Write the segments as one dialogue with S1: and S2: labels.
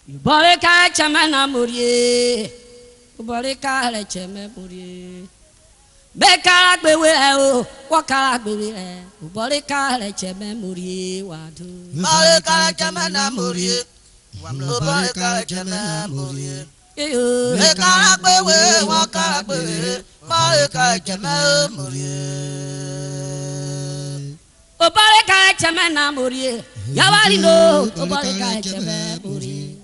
S1: Boreka chamana murie. Boreka le cheme murie. Beka gbewe o, wakala gbewe. Boreka le cheme murie wadu.
S2: Boreka chamana murie. Boreka chamana murie. Beka gbewe, wakala gbewe. Boreka chamana murie.
S1: Boreka chamana murie. Yawali no, boreka cheme murie.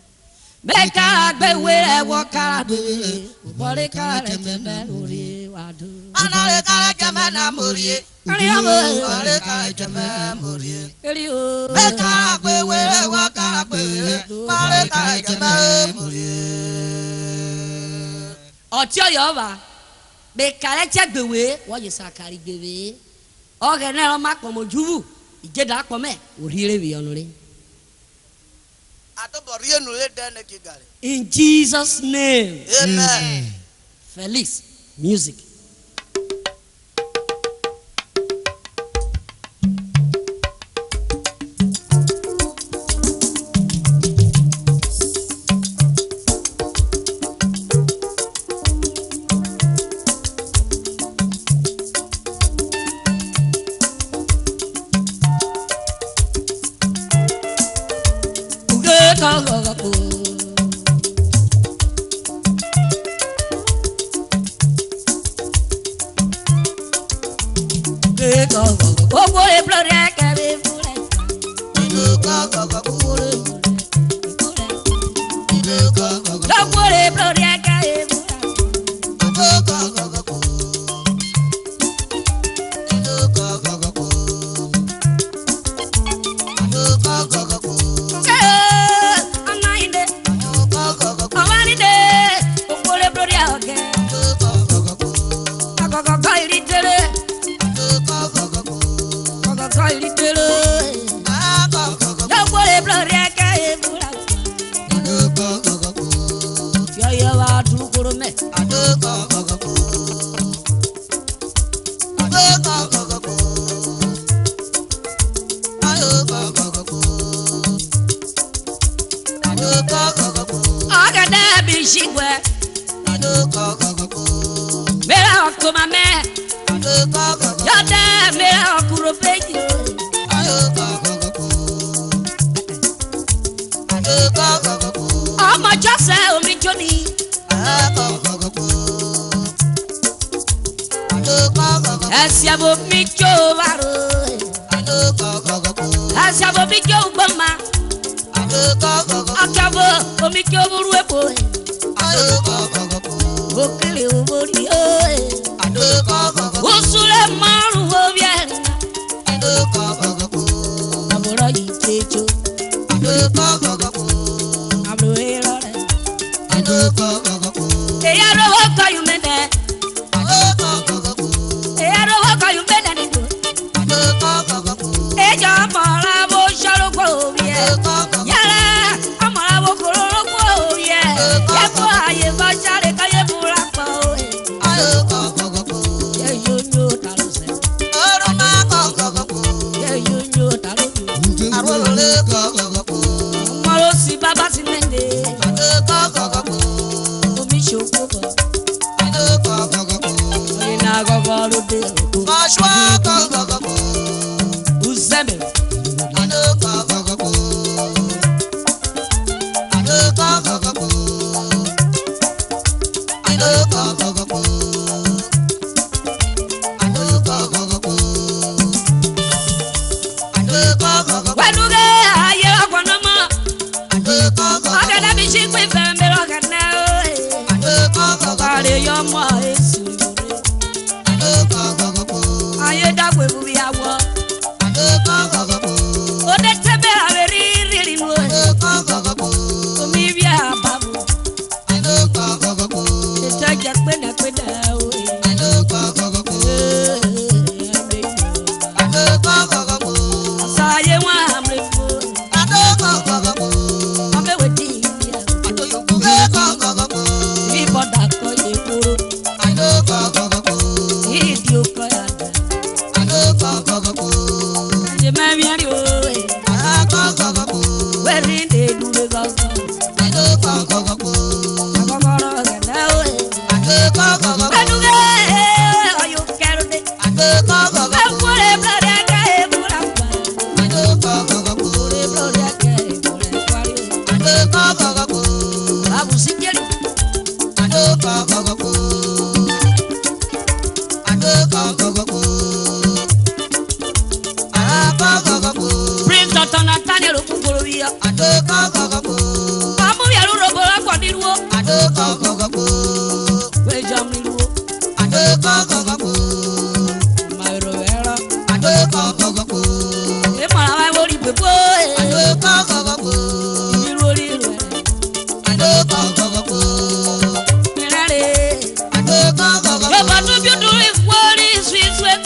S1: Beka gbewe wakala gbewe. Boreka le cheme murie wadu.
S2: Boreka chamana murie. Boreka chamana murie. Beka gbewe wakala gbewe. Boreka chamana murie.
S1: Otio yova. Beka le chegbewe wo yesakari gbewe. Ogene lo makomo juvu. Ijeda akome orire wi onure. In Jesus' name.
S2: Amen.
S1: Felix, music. Ode tebe averi riri no. Omi bia ba Prince Dr. Nathaniel Okuborovia. Pamu ya luro bola kwa diruo. Weja miruo. Mairo vera. E mara wa wori pepo. Diruo diruo. Mirare. Baba no bi do e wori sweet sweet.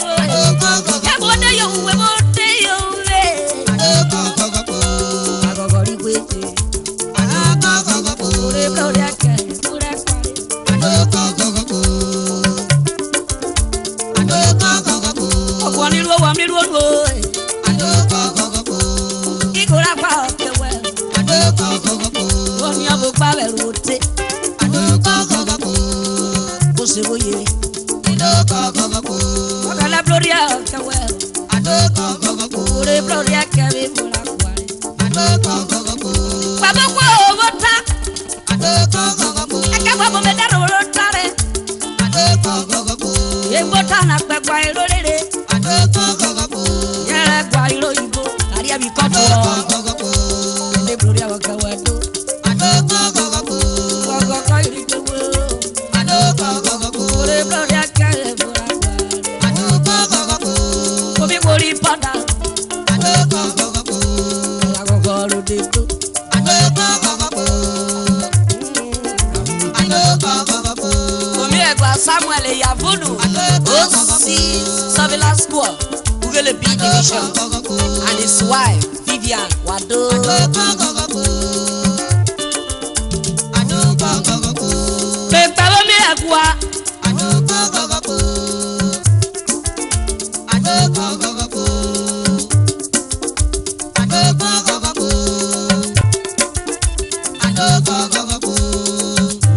S1: Ya wona yo we mo te yo we. Agogori kwete. Ore gloria ke. Ore kware. Okwani lo wa mi lo lo. Igora pa okewe. Omi abo pa le rote. Ko se boye. Ogala gloria okewe. Ore gloria ke be mura kware. Baba kwa wota. Akaba bo me daro rotare. Egbota na pegwa irorere. Yere gwa iro ibo. Ari abi koto. Ede gloria okewe do. Gogo ko iri kewe. Ore gloria ke be mura kware. Obi kori pada. Agogo ro de do. Samuel Yavunu, OC Surveillance School, Google B Division, and his wife Vivian Wado. Pepalo mi agua.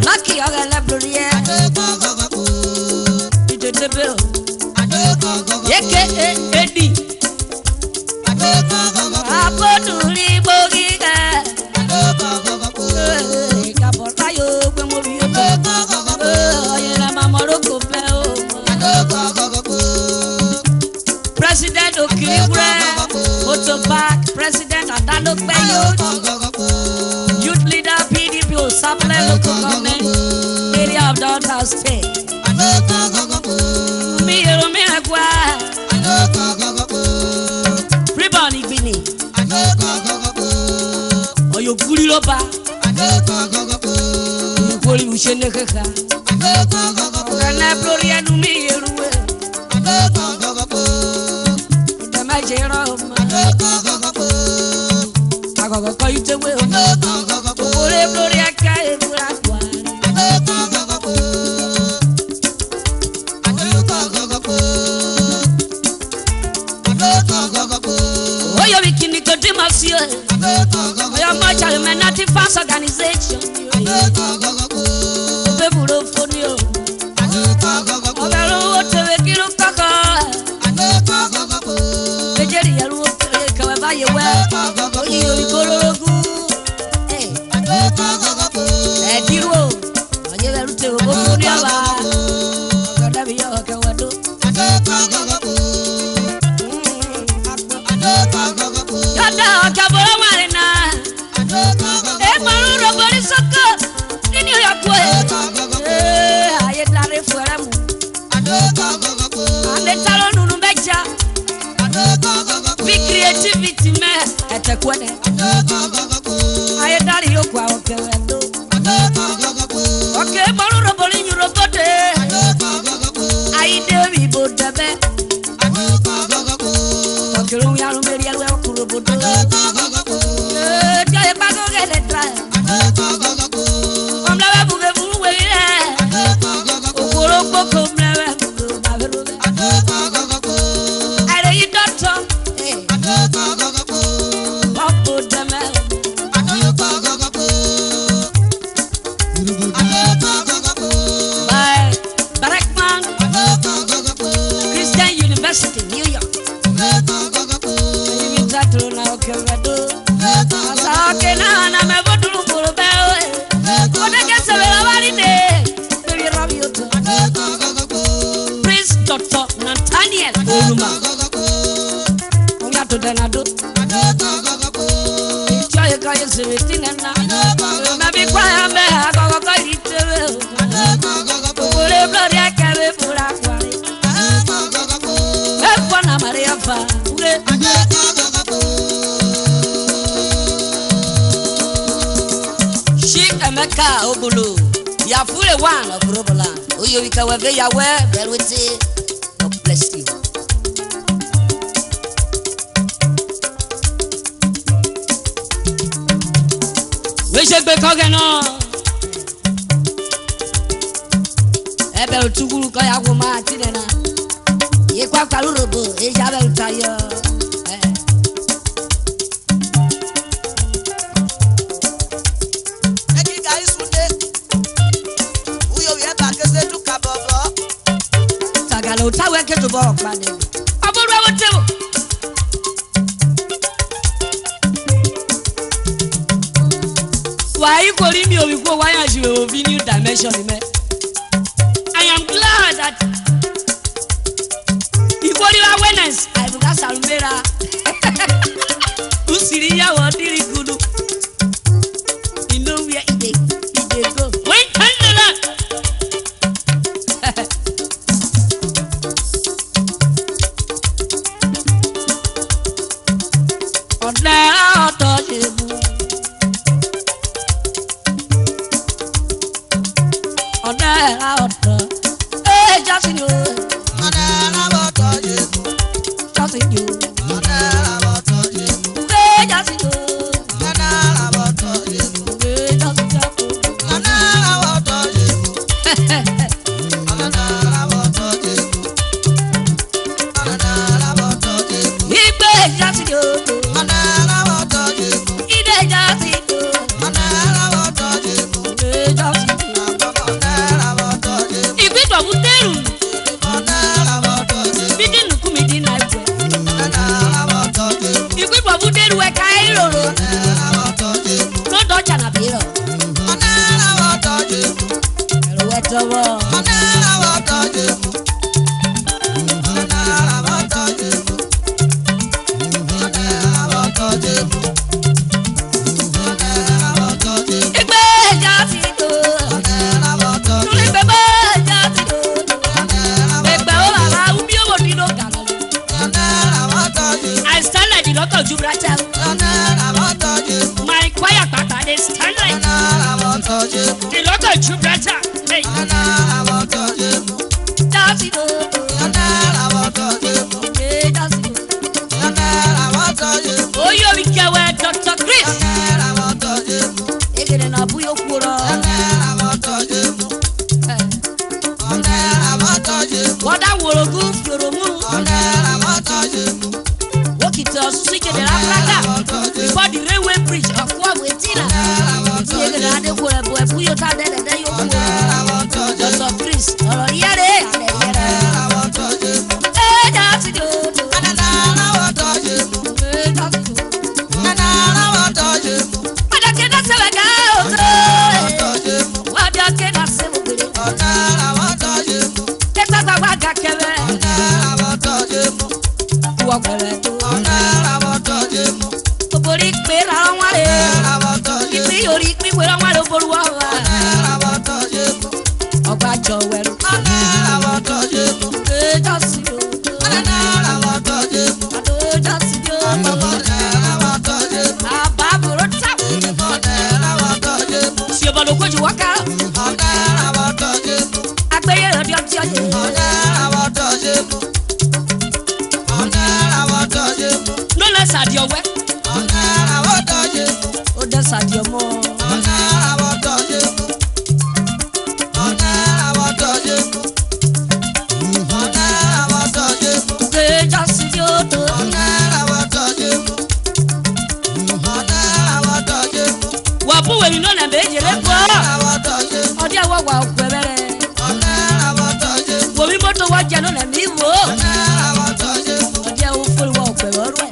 S1: Lucky other library. Yeke edi Apoduri bogiga Kapota yo kwe mobiyo Oyera mamoro kope o President Okilibre Otobak President Adalo Peyo Youth leader PDP Osaple local government Area of Delta State Miro Miragua Ribon Igbini Oyo Guri Loba Nkoli Ushene Kaka Ogana Gloria Numi Yeruwe Udama Jeroma Agogo Koyutewe Ore Gloria Kae Burakwa Oyo Bikini Kodimasi Oyo Mocha Humanity Fast Organization Obeburo Fonio Obero Otewe Kilo Kaka Ejeri Yalu Otewe Kawaba Yewe Oyo Bikorogu Ediro Oye Berute Obofonio Ba Ogadabi Yoke Wado Yada Kaboro Marina Ekwaru Robori Soko Nini Yakwe Aye Dare Fueramu Ande Talo Nunu Beja Big creativity me Etekwene Aye Dare Yokwa Okewendo Oke Baru Robori Nyurobote Aye Dewi Bodebe Okero Yaru Meri Alwe Okurobodo Jaye Bago Gele Tra Omlawe Buge Buwe Okoro Boko Mlewe Buge Baverube Are you doctor? Bobo Deme Maybe quiet me, I go eat the Ore gloria que me pura cuare. E buona Maria fa. She Emeka Ogulu. Ya fule one of Robola. Oyo wika weve ya we belwete. God bless you. We should be talking on. Ebe utuguru ko ya wo ma tinena ye kwa robo e jabe utayo
S2: eki gai sunde uyo ye ba kese tu kabobo
S1: tagalo utawe ke to bo pade aboru awotebo why go ri mi o wi go why as you obi new dimension me. I am glad that before the awareness, I will ask Almera. Usiriya wa diri kudu. You know where it go. Wait, handle that. My choir papa, they stand like the local Gibraltar. Hey, that's it. Oh, you can wear Dr. Chris. Again, I'll put your pura. What I will go for the moon. Walk it to switch it up before the railway bridge of what we did. Dr. Chris, no less at your way. Oh, that's at your more. Wapu we no na beje lepo. Odi awa wa kwebere. Wo mi moto wa jano na mi wo. Odi awa ful wa kwebere.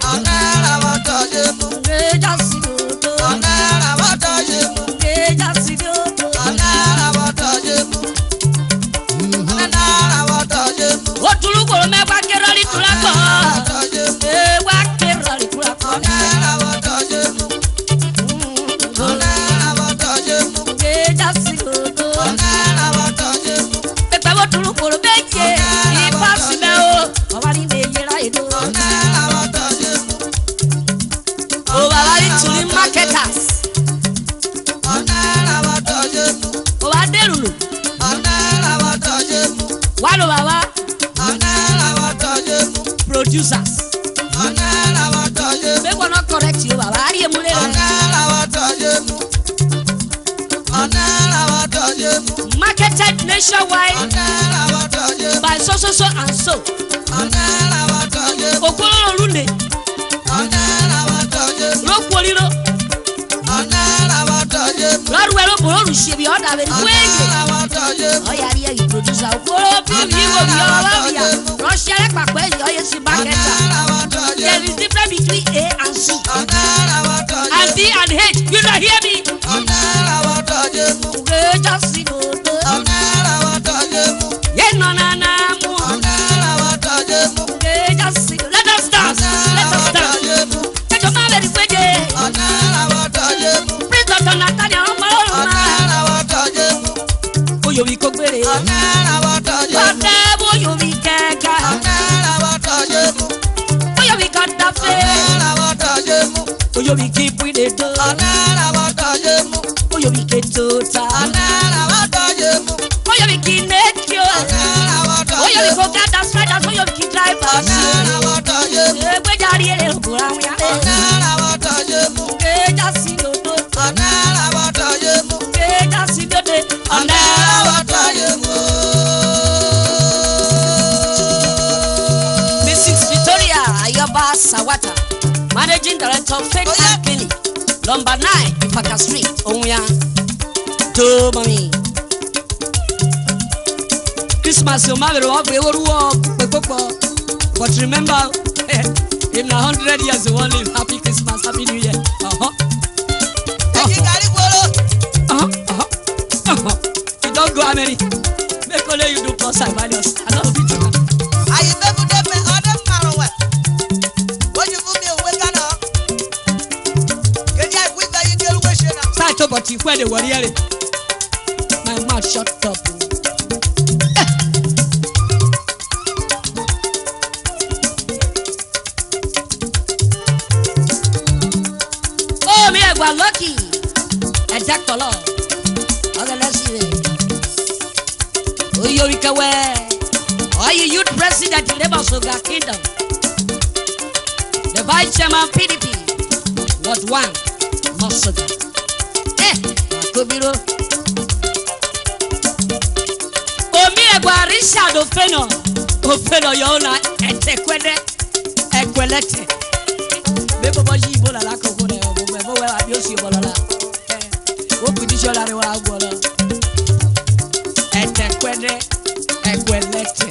S1: Hello, Baba. Producers. They will not correct you, Baba. Marketed nationwide by so and so. Okolo Runde. Rokwoliro. Lord, where Boro should be on that way. Oh, yeah, you produce a whole people. Russia, there is difference between A and C. And D and H. You don't hear me? Just see let us dance. Let your mother is waiting. Prince Dr. Nathaniel, oh, you be cooked. Whatever you be kaka. Oh, you be got that face. Oh, you be keep with it. Oh, you be get total. Oh, you be kinetic. Oh, you be forget that's right. That's what you be drive. Mrs. Victoria Ayoba Sawata, Managing Director of Faith and Clinic, number 9, Ipaka Street, Omuya. To mommy. Christmas, your mother walk, we will walk, but remember, in 100 years, you want to live. Happy Christmas, Happy New Year. You don't go America. Make all you do plus and minus. I love it.
S2: I remember them other Marawa. What you put me away, Ghana? Can you with the Indian question?
S1: Start up, but you where they were hearing. My mouth shut up. Oh, me, I got lucky. Exactly. Okay, let's see it. Oh, you are you youth president in Labour Soga Kingdom? The vice chairman PDP, Ward 1, Mosoga. Makobiro. Oh, me, I got Richard Ofeno, Yona, and Tequede, Equelete. Maybe Boji Bola la Cocoa, where I use you, Bola. What could you show that I will? And Tequede, Equelete.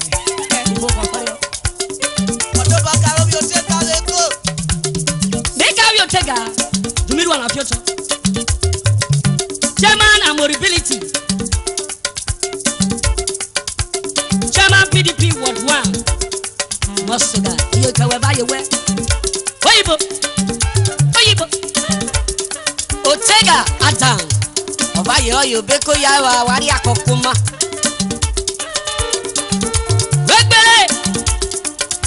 S1: Make out your tega. Do me one of your talk. Chairman and mobility. Chairman PDP Ward 1. Mosoga. You can wear your way. Oyibo. Otega Adam. Obayo you beko yawa wari akokuma.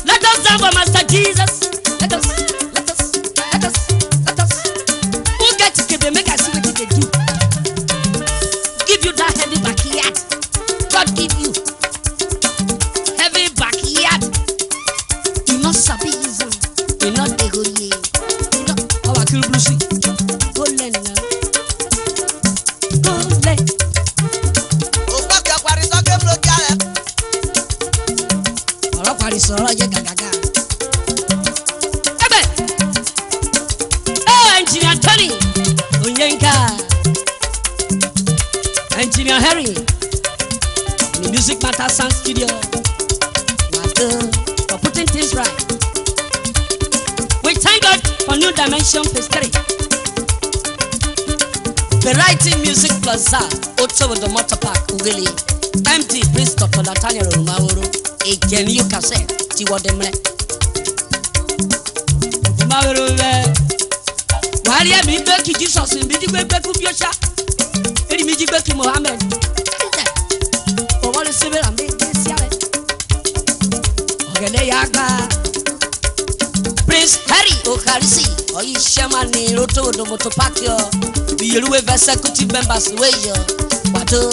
S1: Let us dance for Master Jesus. Let us. Who get to give make us see what they do? Give you that heavy backyard. God give you heavy backyard. You not sabi use. You not ego ye. You not our kill Brucey. Go let now. Go let.
S2: Oh, fuck your party, so game look at it.
S1: Our party, so I get gaga. Engineer Tony Unyenka, Engineer Harry, the Music Matter Sound Studio, for putting things right. We thank God for New Dimension Phase 3. Variety Music Plaza, Otto the Motor Park, Ugeli, MD Prince Dr. Nathaniel Oruma, again you can say, Tiwademre. Maria mi beki Jesus mi di gbe ku biosha eri mi di beki Mohammed o wole sebe am be siale ogene yaga Prince Harry Okarisi oyi shamani roto do moto park yo bi yeruwe executive members we yo wato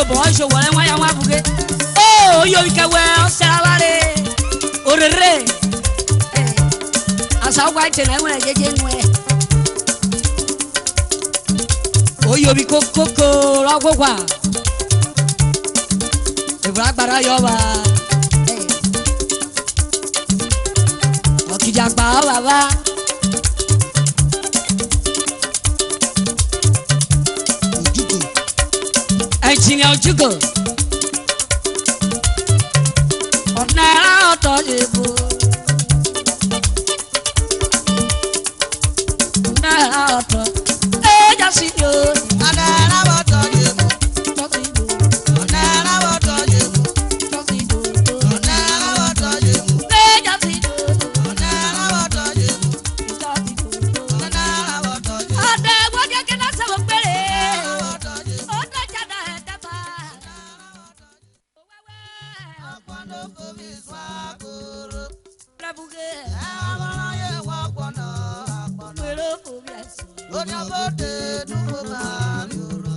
S1: Bonjour, waya wabuge. Oh, yo ikawe osalare. Orere. Asa wa tena wona jeje nwe. Oh, yo bi kokoko ragogwa. Ebra gbara yo ba. Okija pa baba. Engineer Ojugo. Onera otojibu. Onera oto. Just yo.
S2: Onera otojibu. Onera otojibu. Onera otojibu.
S1: Just yo.
S2: Onera otojibu. Onera otojibu.
S1: Ade woge kena sabo pere.
S2: Onya bote nuko ma yoro.